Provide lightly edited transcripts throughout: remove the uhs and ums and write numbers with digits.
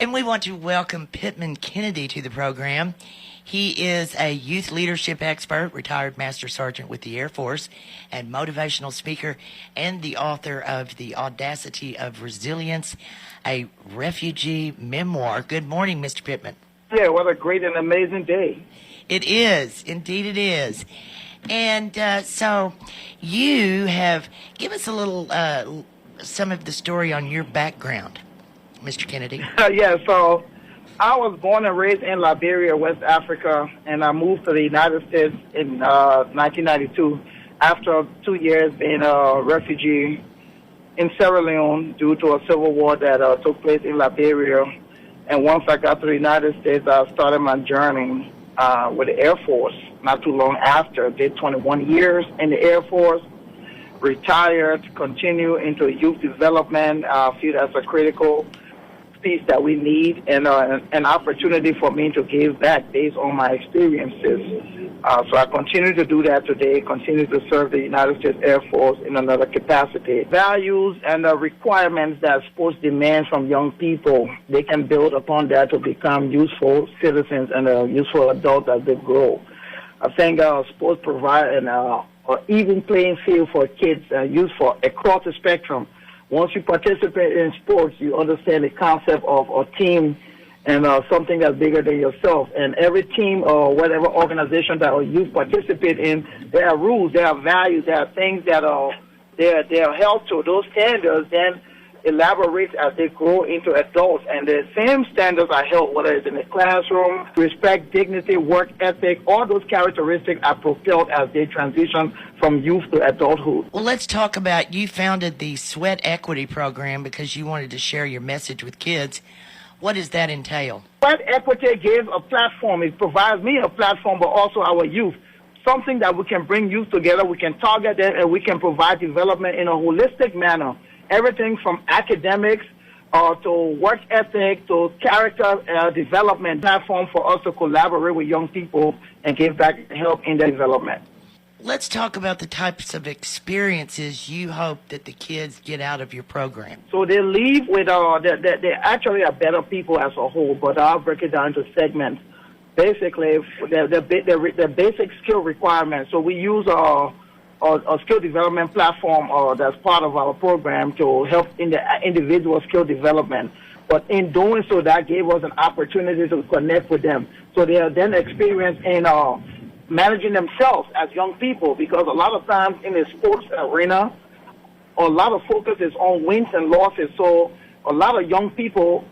And we want to welcome Pitman Kennedy to the program. He is a youth leadership expert, retired Master Sergeant with the Air Force, and motivational speaker, and the author of The Audacity of Resilience, a refugee memoir. Good morning, Mr. Pitman. Yeah, what a great and amazing day. It is. Indeed it is. And so you have, give us a little, some of the story on your background, Mr. Kennedy. Yeah, so I was born and raised in Liberia, West Africa, and I moved to the United States in 1992 after 2 years being a refugee in Sierra Leone due to a civil war that took place in Liberia. And once I got to the United States, I started my journey with the Air Force not too long after. Did 21 years in the Air Force, retired, continue into youth development. I feel that's a critical piece that we need, and an opportunity for me to give back based on my experiences. So I continue to do that today, continue to serve the United States Air Force in another capacity. Values and requirements that sports demand from young people, they can build upon that to become useful citizens and useful adults as they grow. I think sports provide an even playing field for kids useful across the spectrum. Once you participate in sports, you understand the concept of a team and something that's bigger than yourself. And every team or whatever organization that you participate in, there are rules, there are values, there are things that they're held to. Those standards then elaborate as they grow into adults. And the same standards are held, whether it's in the classroom, respect, dignity, work ethic, all those characteristics are propelled as they transition from youth to adulthood. Well, let's talk about, you founded the Sweat Equity Program because you wanted to share your message with kids. What does that entail? Sweat Equity gives a platform. It provides me a platform, but also our youth. Something that we can bring youth together, we can target them, and we can provide development in a holistic manner. Everything from academics to work ethic to character development platform for us to collaborate with young people and give back and help in their development. Let's talk about the types of experiences you hope that the kids get out of your program. So they leave with, they actually are better people as a whole, but I'll break it down into segments. Basically, the basic skill requirements. So we use a skill development platform that's part of our program to help in the individual skill development. But in doing so, that gave us an opportunity to connect with them. So they are then experienced in managing themselves as young people, because a lot of times in the sports arena, a lot of focus is on wins and losses. So a lot of young people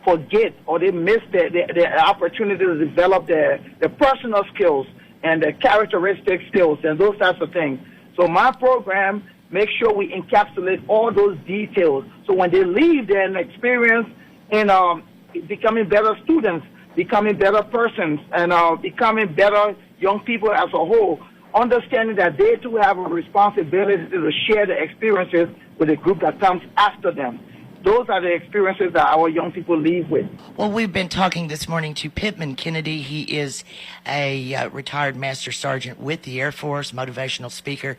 forget or they miss the opportunity to develop their personal skills and their characteristic skills and those types of things. So my program makes sure we encapsulate all those details. So when they leave, they're an experience in becoming better students, becoming better persons, and becoming better young people as a whole, understanding that they too have a responsibility to share the experiences with the group that comes after them. Those are the experiences that our young people leave with. Well, we've been talking this morning to Pitman Kennedy. He is a retired Master Sergeant with the Air Force, motivational speaker,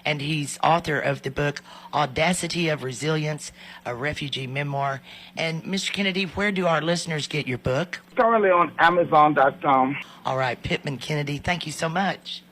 and he's author of the book Audacity of Resilience, a refugee memoir. And Mr. Kennedy, where do our listeners get your book? Currently on Amazon.com. All right, Pitman Kennedy, thank you so much.